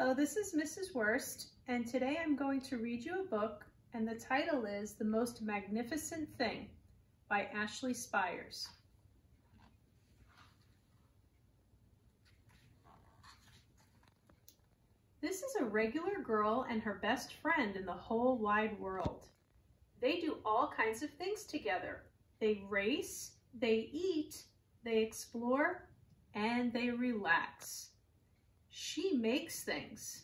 Hello, this is Mrs. Wurst, and today I'm going to read you a book, and the title is The Most Magnificent Thing by Ashley Spires. This is a regular girl and her best friend in the whole wide world. They do all kinds of things together. They race, they eat, they explore, and they relax. She makes things,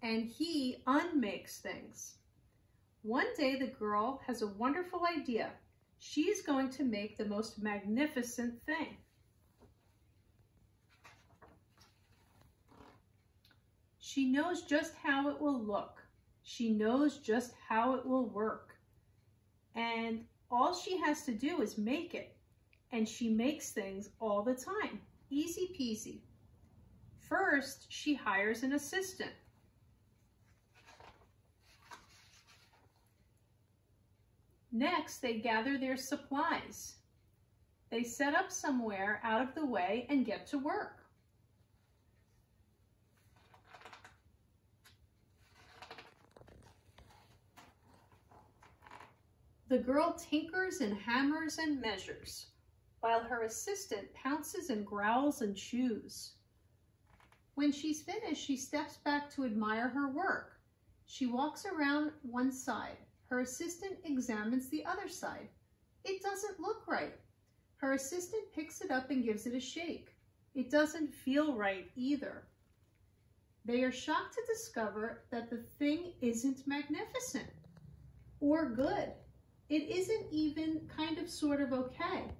and he unmakes things. One day the girl has a wonderful idea. She's going to make the most magnificent thing. She knows just how it will look. She knows just how it will work. And all she has to do is make it. And she makes things all the time. Easy peasy. First, she hires an assistant. Next, they gather their supplies. They set up somewhere out of the way and get to work. The girl tinkers and hammers and measures, while her assistant pounces and growls and chews. When she's finished, she steps back to admire her work. She walks around one side. Her assistant examines the other side. It doesn't look right. Her assistant picks it up and gives it a shake. It doesn't feel right either. They are shocked to discover that the thing isn't magnificent or good. It isn't even kind of sort of okay.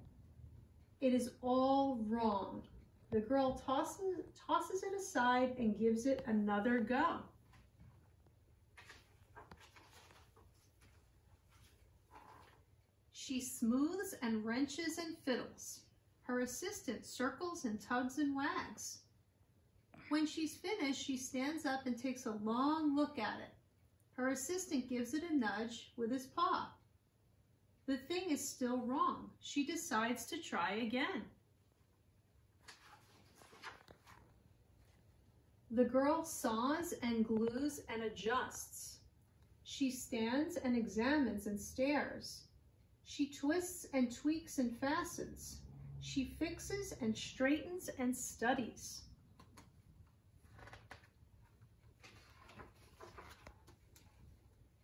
It is all wrong. The girl tosses it aside and gives it another go. She smooths and wrenches and fiddles. Her assistant circles and tugs and wags. When she's finished, she stands up and takes a long look at it. Her assistant gives it a nudge with his paw. The thing is still wrong. She decides to try again. The girl saws and glues and adjusts. She stands and examines and stares. She twists and tweaks and fastens. She fixes and straightens and studies.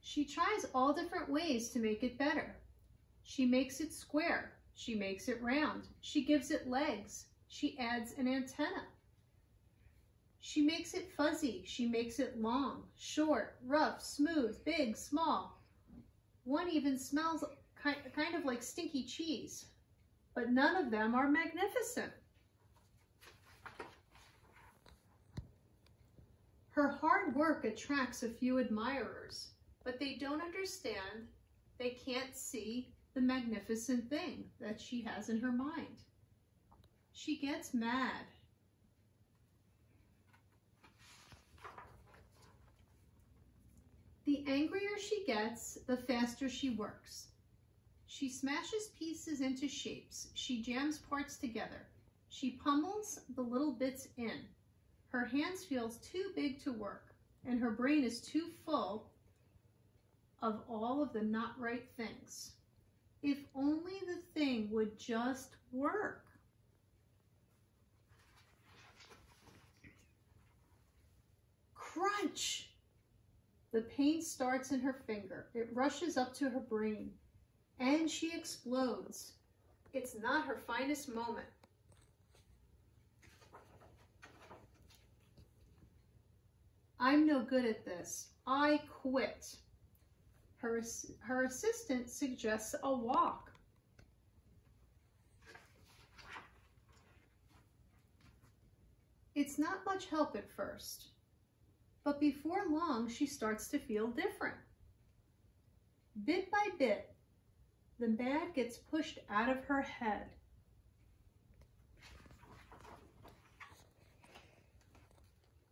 She tries all different ways to make it better. She makes it square. She makes it round. She gives it legs. She adds an antenna. She makes it fuzzy. She makes it long, short, rough, smooth, big, small. One even smells kind of like stinky cheese, but none of them are magnificent. Her hard work attracts a few admirers, but they don't understand. They can't see the magnificent thing that she has in her mind. She gets mad. The angrier she gets, the faster she works. She smashes pieces into shapes. She jams parts together. She pummels the little bits in. Her hands feel too big to work, and her brain is too full of all of the not right things. If only the thing would just work. Crunch! The pain starts in her finger. It rushes up to her brain, and she explodes. It's not her finest moment. I'm no good at this. I quit. Her assistant suggests a walk. It's not much help at first. But before long, she starts to feel different. Bit by bit, the bag gets pushed out of her head.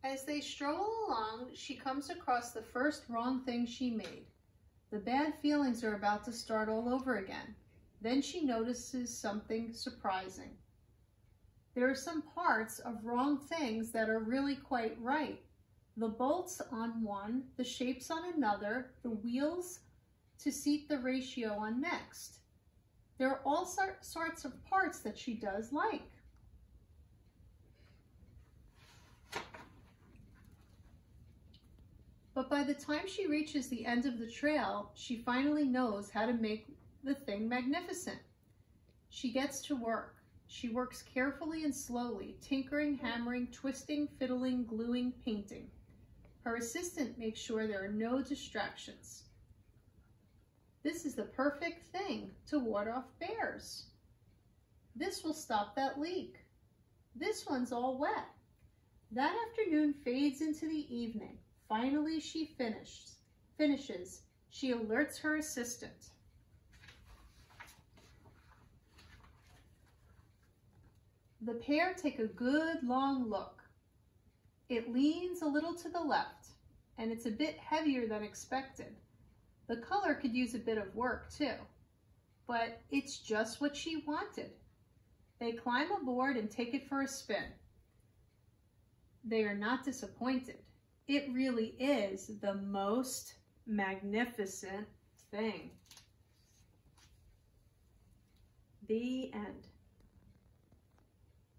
As they stroll along, she comes across the first wrong thing she made. The bad feelings are about to start all over again. Then she notices something surprising. There are some parts of wrong things that are really quite right. the bolts on one, the shapes on another, the wheels to seat the ratio on next. There are all sorts of parts that she does like. But by the time she reaches the end of the trail, she finally knows how to make the thing magnificent. She gets to work. She works carefully and slowly, tinkering, hammering, twisting, fiddling, gluing, painting. Her assistant makes sure there are no distractions. This is the perfect thing to ward off bears. This will stop that leak. This one's all wet. That afternoon fades into the evening. Finally, she finishes. She alerts her assistant. The pair take a good long look. It leans a little to the left, and it's a bit heavier than expected. The color could use a bit of work too, but it's just what she wanted. They climb aboard and take it for a spin. They are not disappointed. It really is the most magnificent thing. The end.